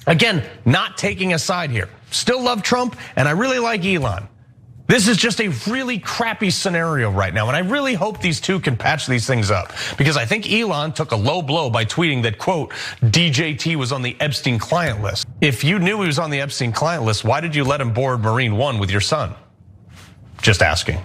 Again, not taking a side here. Still love Trump, and I really like Elon. This is just a really crappy scenario right now, and I really hope these two can patch these things up, because I think Elon took a low blow by tweeting that, quote, DJT was on the Epstein client list. If you knew he was on the Epstein client list, why did you let him board Marine One with your son? Just asking.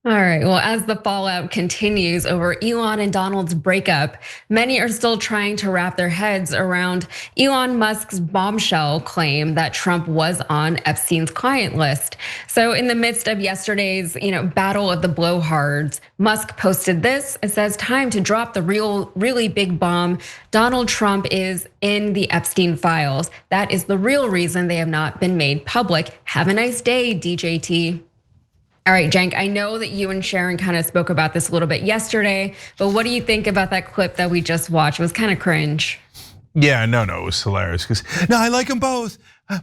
All right, well, as the fallout continues over Elon and Donald's breakup, many are still trying to wrap their heads around Elon Musk's bombshell claim that Trump was on Epstein's client list. So in the midst of yesterday's, battle of the blowhards, Musk posted this. It says, time to drop the really big bomb. Donald Trump is in the Epstein files. That is the real reason they have not been made public. Have a nice day, DJT. All right, Cenk, I know that you and Sharon kind of spoke about this a little bit yesterday, but what do you think about that clip that we just watched? It was kind of cringe. Yeah, no, it was hilarious because no, I like them both.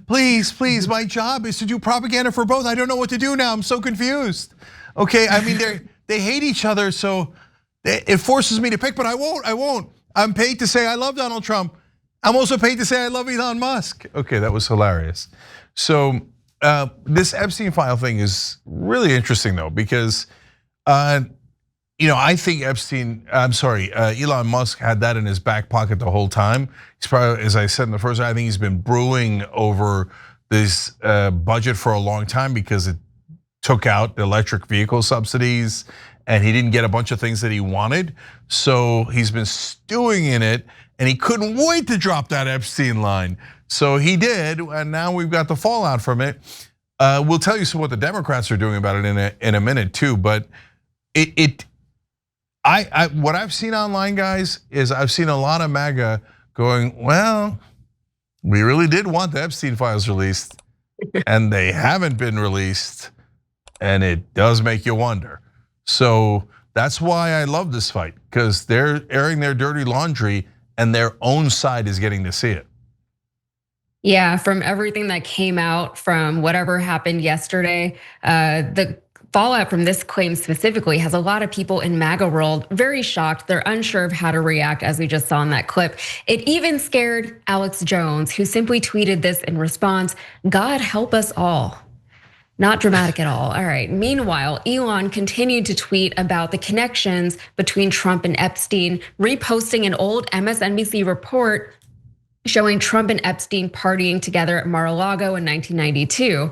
Please, my job is to do propaganda for both. I don't know what to do now. I'm so confused. Okay, I mean they hate each other, so it forces me to pick, but I won't. I'm paid to say I love Donald Trump. I'm also paid to say I love Elon Musk. Okay, that was hilarious. So this Epstein file thing is really interesting though, because I think Elon Musk had that in his back pocket the whole time. He's probably, as I said in the first, I think he's been brewing over this budget for a long time because it took out the electric vehicle subsidies and he didn't get a bunch of things that he wanted. So he's been stewing in it and he couldn't wait to drop that Epstein line. So he did, and now we've got the fallout from it. We'll tell you what the Democrats are doing about it in a minute too. But what I've seen online, guys, is I've seen a lot of MAGA going, well, we really did want the Epstein files released, and they haven't been released, and it does make you wonder. So that's why I love this fight, because they're airing their dirty laundry, and their own side is getting to see it. Yeah, from everything that came out from whatever happened yesterday, the fallout from this claim specifically has a lot of people in MAGA world very shocked. They're unsure of how to react, as we just saw in that clip. It even scared Alex Jones, who simply tweeted this in response, God help us all. Not dramatic at all. All right, meanwhile, Elon continued to tweet about the connections between Trump and Epstein, reposting an old MSNBC report showing Trump and Epstein partying together at Mar-a-Lago in 1992.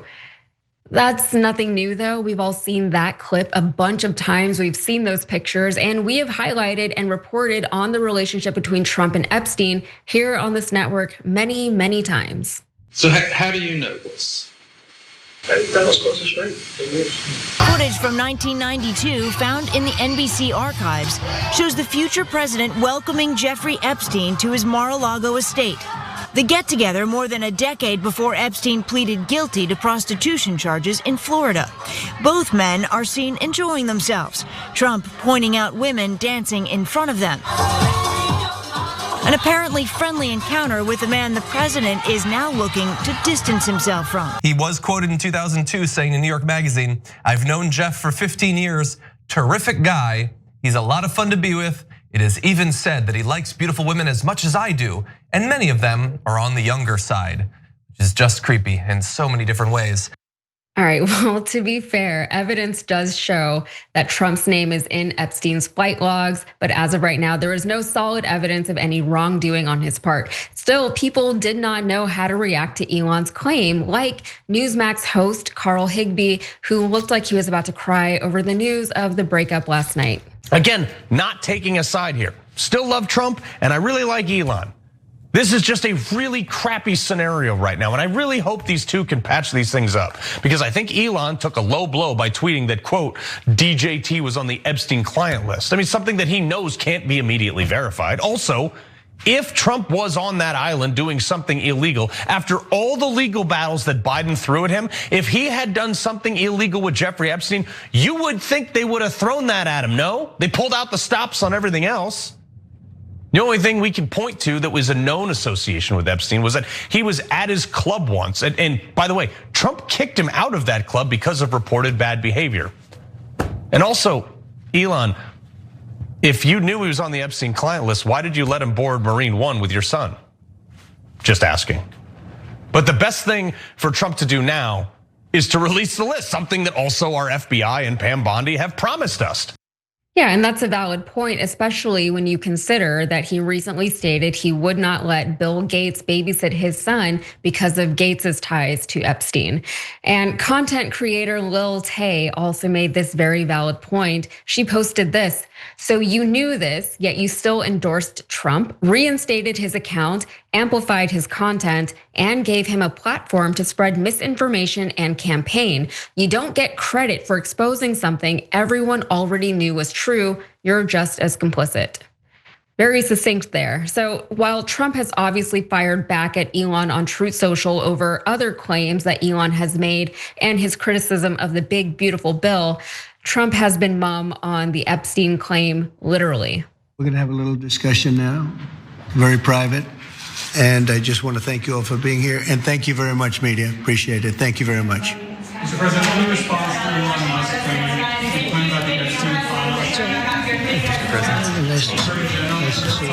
That's nothing new though. We've all seen that clip a bunch of times. We've seen those pictures, and we have highlighted and reported on the relationship between Trump and Epstein here on this network many, many times. So how do you know this? Footage from 1992 found in the NBC archives shows the future president welcoming Jeffrey Epstein to his Mar-a-Lago estate. The get-together more than a decade before Epstein pleaded guilty to prostitution charges in Florida. Both men are seen enjoying themselves, Trump pointing out women dancing in front of them. An apparently friendly encounter with a man the president is now looking to distance himself from. He was quoted in 2002 saying in New York Magazine, I've known Jeff for 15 years, terrific guy. He's a lot of fun to be with. It is even said that he likes beautiful women as much as I do, and many of them are on the younger side, which is just creepy in so many different ways. All right, well, to be fair, evidence does show that Trump's name is in Epstein's flight logs, but as of right now, there is no solid evidence of any wrongdoing on his part. Still, people did not know how to react to Elon's claim, like Newsmax host Carl Higbie, who looked like he was about to cry over the news of the breakup last night. Again, not taking a side here. Still love Trump, and I really like Elon. This is just a really crappy scenario right now, and I really hope these two can patch these things up, because I think Elon took a low blow by tweeting that, quote, DJT was on the Epstein client list. I mean, something that he knows can't be immediately verified. Also, if Trump was on that island doing something illegal, after all the legal battles that Biden threw at him, if he had done something illegal with Jeffrey Epstein, you would think they would have thrown that at him, no? They pulled out the stops on everything else. The only thing we can point to that was a known association with Epstein was that he was at his club once. And by the way, Trump kicked him out of that club because of reported bad behavior. And also, Elon, if you knew he was on the Epstein client list, why did you let him board Marine One with your son? Just asking. But the best thing for Trump to do now is to release the list, something that also our FBI and Pam Bondi have promised us. Yeah, and that's a valid point, especially when you consider that he recently stated he would not let Bill Gates babysit his son because of Gates's ties to Epstein. And content creator Lil Tay also made this very valid point. She posted this: "So you knew this, yet you still endorsed Trump, reinstated his account, amplified his content, and gave him a platform to spread misinformation and campaign. You don't get credit for exposing something everyone already knew was true. You're just as complicit." Very succinct there. So while Trump has obviously fired back at Elon on Truth Social over other claims that Elon has made and his criticism of the big, beautiful bill, Trump has been mum on the Epstein claim, literally. We're gonna have a little discussion now, very private. And I just want to thank you all for being here. And thank you very much, media. Appreciate it. Thank you very much. Mr. President, any response to Elon Musk claiming about the Epstein files? Mr. President. Nice to see you.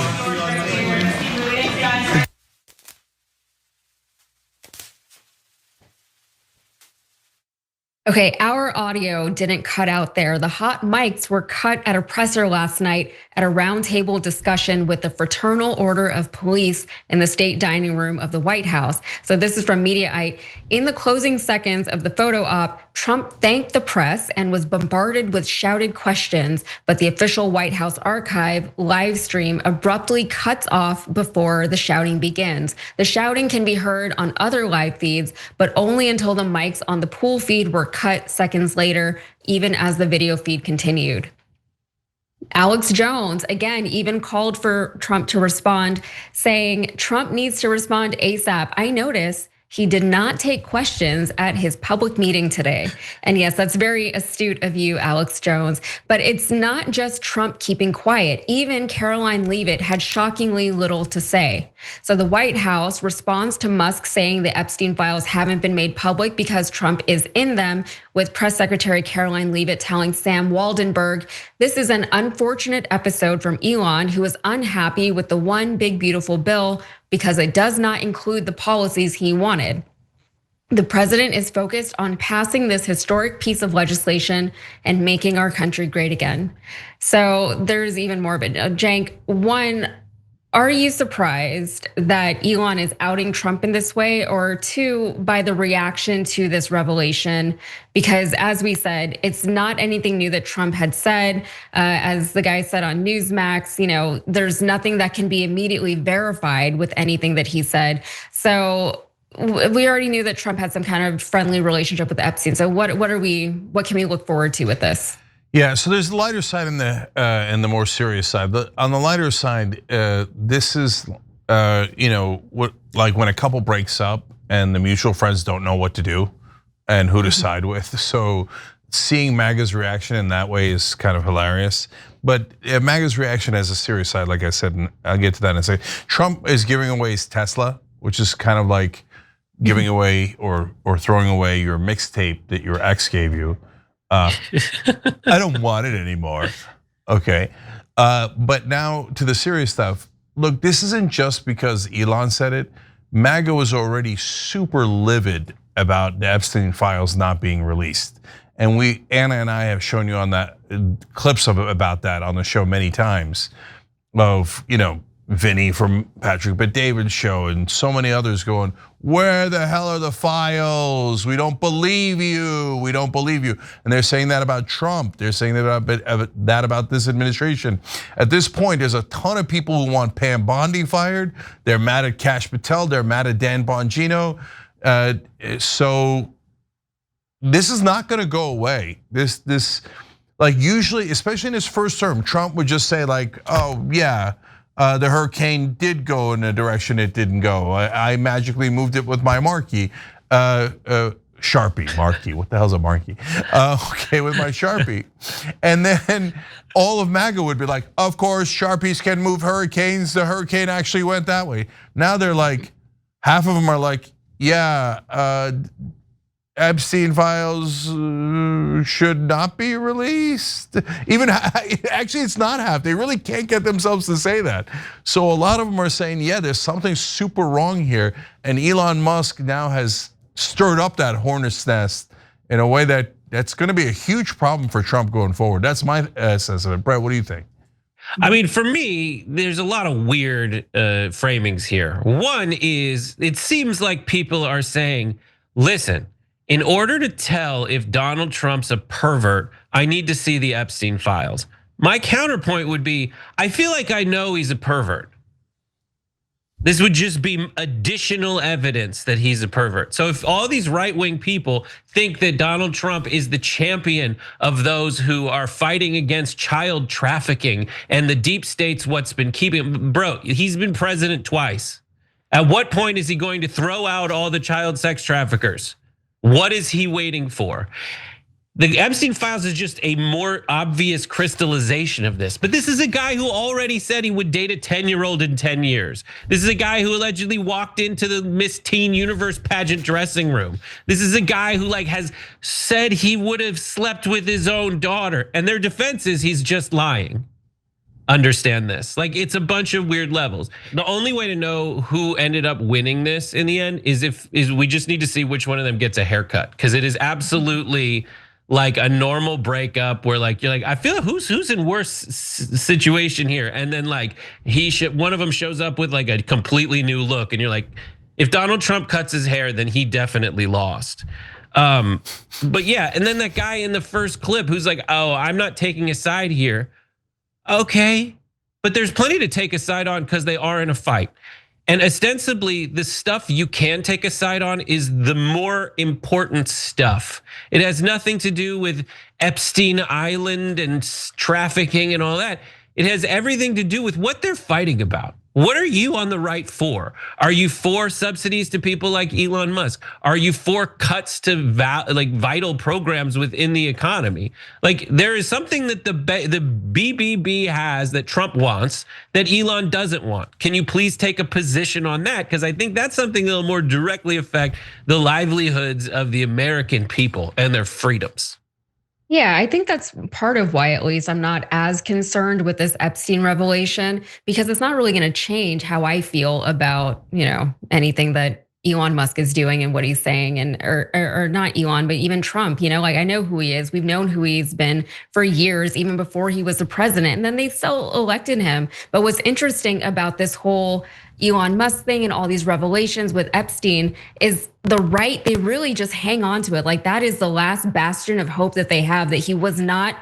Okay, our audio didn't cut out there. The hot mics were cut at a presser last night at a roundtable discussion with the Fraternal Order of Police in the state dining room of the White House. So this is from Mediaite. In the closing seconds of the photo op, Trump thanked the press and was bombarded with shouted questions, but the official White House archive live stream abruptly cuts off before the shouting begins. The shouting can be heard on other live feeds, but only until the mics on the pool feed were cut seconds later, even as the video feed continued. Alex Jones, again, even called for Trump to respond, saying Trump needs to respond ASAP. I notice he did not take questions at his public meeting today. And yes, that's very astute of you, Alex Jones. But it's not just Trump keeping quiet. Even Caroline Leavitt had shockingly little to say. So the White House responds to Musk saying the Epstein files haven't been made public because Trump is in them, with Press Secretary Caroline Leavitt telling Sam Waldenberg, "This is an unfortunate episode from Elon, who is unhappy with the one big beautiful bill because it does not include the policies he wanted. The president is focused on passing this historic piece of legislation and making our country great again." So there's even more of it. Cenk, one, are you surprised that Elon is outing Trump in this way? Or two, by the reaction to this revelation? Because as we said, it's not anything new that Trump had said. As the guy said on Newsmax, there's nothing that can be immediately verified with anything that he said. So we already knew that Trump had some kind of friendly relationship with Epstein. So what can we look forward to with this? Yeah, so there's the lighter side and the more serious side. On the lighter side, this is what, like when a couple breaks up and the mutual friends don't know what to do and who to side with. So seeing MAGA's reaction in that way is kind of hilarious. But MAGA's reaction has a serious side, like I said, and I'll get to that in a second. Trump is giving away his Tesla, which is kind of like giving away or throwing away your mixtape that your ex gave you. I don't want it anymore. Okay, but now to the serious stuff. Look, this isn't just because Elon said it. MAGA was already super livid about the Epstein files not being released, and Anna and I have shown you on that clips about that on the show many times. Of Vinny from Patrick Bet David's show and so many others going, where the hell are the files? We don't believe you. We don't believe you. And they're saying that about Trump. They're saying that about this administration. At this point, there's a ton of people who want Pam Bondi fired. They're mad at Kash Patel. They're mad at Dan Bongino. So this is not going to go away. This like usually, especially in his first term, Trump would just say like, oh yeah, the hurricane did go in a direction it didn't go. I magically moved it with my marquee, Sharpie, marquee. What the hell's a marquee? Okay, with my Sharpie, and then all of MAGA would be like, of course, Sharpies can move hurricanes. The hurricane actually went that way. Now they're like, half of them are like, yeah, Epstein files should not be released. Even actually, it's not half. They really can't get themselves to say that. So a lot of them are saying, yeah, there's something super wrong here. And Elon Musk now has stirred up that hornet's nest in a way that's going to be a huge problem for Trump going forward. That's my sense of it. Brett, what do you think? I mean, for me, there's a lot of weird framings here. One is, it seems like people are saying, listen, in order to tell if Donald Trump's a pervert, I need to see the Epstein files. My counterpoint would be, I feel like I know he's a pervert. This would just be additional evidence that he's a pervert. So if all these right-wing people think that Donald Trump is the champion of those who are fighting against child trafficking and the deep state's what's been keeping, bro, he's been president twice. At what point is he going to throw out all the child sex traffickers? What is he waiting for? The Epstein files is just a more obvious crystallization of this. But this is a guy who already said he would date a 10-year-old in 10 years. This is a guy who allegedly walked into the Miss Teen Universe pageant dressing room. This is a guy who has said he would have slept with his own daughter. And their defense is he's just lying. Understand this. It's a bunch of weird levels. The only way to know who ended up winning this in the end is we just need to see which one of them gets a haircut. Because it is absolutely like a normal breakup where you're like, I feel like who's in worse situation here, and then one of them shows up with a completely new look, and you're like, if Donald Trump cuts his hair, then he definitely lost. But yeah, and then that guy in the first clip who's like, oh, I'm not taking a side here. Okay, but there's plenty to take a side on because they are in a fight. And ostensibly, the stuff you can take a side on is the more important stuff. It has nothing to do with Epstein Island and trafficking and all that. It has everything to do with what they're fighting about. What are you on the right for? Are you for subsidies to people like Elon Musk? Are you for cuts to vital programs within the economy? There is something that the BBB has that Trump wants that Elon doesn't want. Can you please take a position on that? Because I think that's something that will more directly affect the livelihoods of the American people and their freedoms. Yeah, I think that's part of why, at least, I'm not as concerned with this Epstein revelation, because it's not really going to change how I feel about, anything that Elon Musk is doing and what he's saying, and or not Elon, but even Trump. I know who he is. We've known who he's been for years, even before he was the president, and then they still elected him. But what's interesting about this whole Elon Musk thing and all these revelations with Epstein is the right, they really just hang on to it. That is the last bastion of hope that they have, that he was not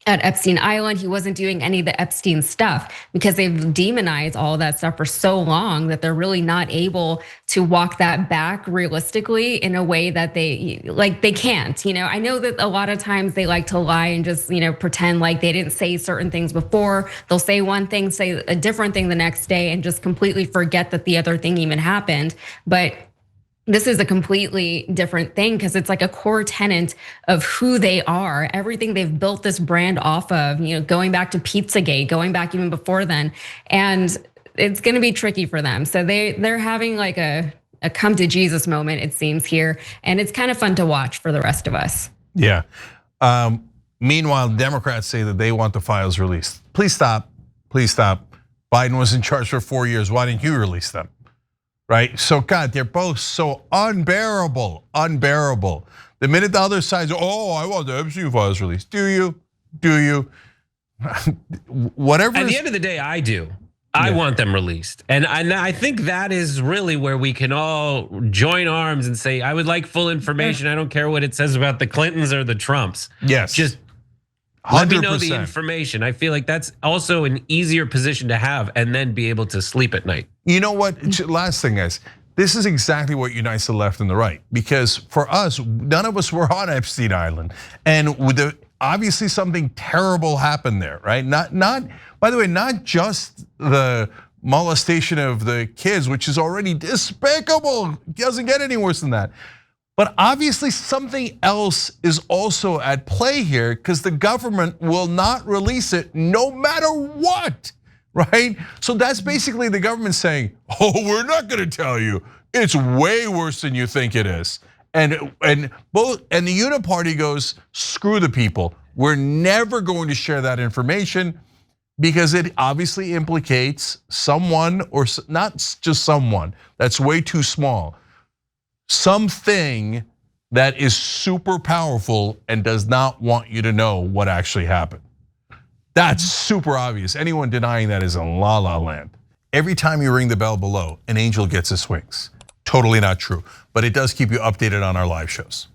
at Epstein Island. He wasn't doing any of the Epstein stuff, because they've demonized all of that stuff for so long that they're really not able to walk that back realistically in a way that they can't. I know that a lot of times they like to lie and just pretend like they didn't say certain things before. They'll say one thing, say a different thing the next day, and just completely forget that the other thing even happened. But this is a completely different thing, because it's like a core tenet of who they are, everything they've built this brand off of, going back to Pizzagate, going back even before then. And it's gonna be tricky for them. So they're having a come to Jesus moment, it seems here. And it's kind of fun to watch for the rest of us. Yeah. Meanwhile, Democrats say that they want the files released. Please stop, please stop. Biden was in charge for 4 years. Why didn't you release them? Right, so God, they're both so unbearable. The minute the other side's, oh, I want the Epstein files released. Do you? Whatever. At the end of the day, I do. I want them released, and I think that is really where we can all join arms and say, I would like full information. I don't care what it says about the Clintons or the Trumps. Yes, just 100%. Let me know the information. I feel like that's also an easier position to have, and then be able to sleep at night. You know what? Last thing is, this is exactly what unites the left and the right. Because for us, none of us were on Epstein Island, and obviously something terrible happened there, right? By the way, not just the molestation of the kids, which is already despicable. It doesn't get any worse than that. But obviously something else is also at play here, because the government will not release it no matter what, right? So that's basically the government saying, oh, we're not gonna tell you. It's way worse than you think it is. And the Uniparty goes, screw the people. We're never going to share that information because it obviously implicates someone, or not just someone, that's way too small. Something that is super powerful and does not want you to know what actually happened. That's super obvious. Anyone denying that is in la la land. Every time you ring the bell below, an angel gets his wings. Totally not true, but it does keep you updated on our live shows.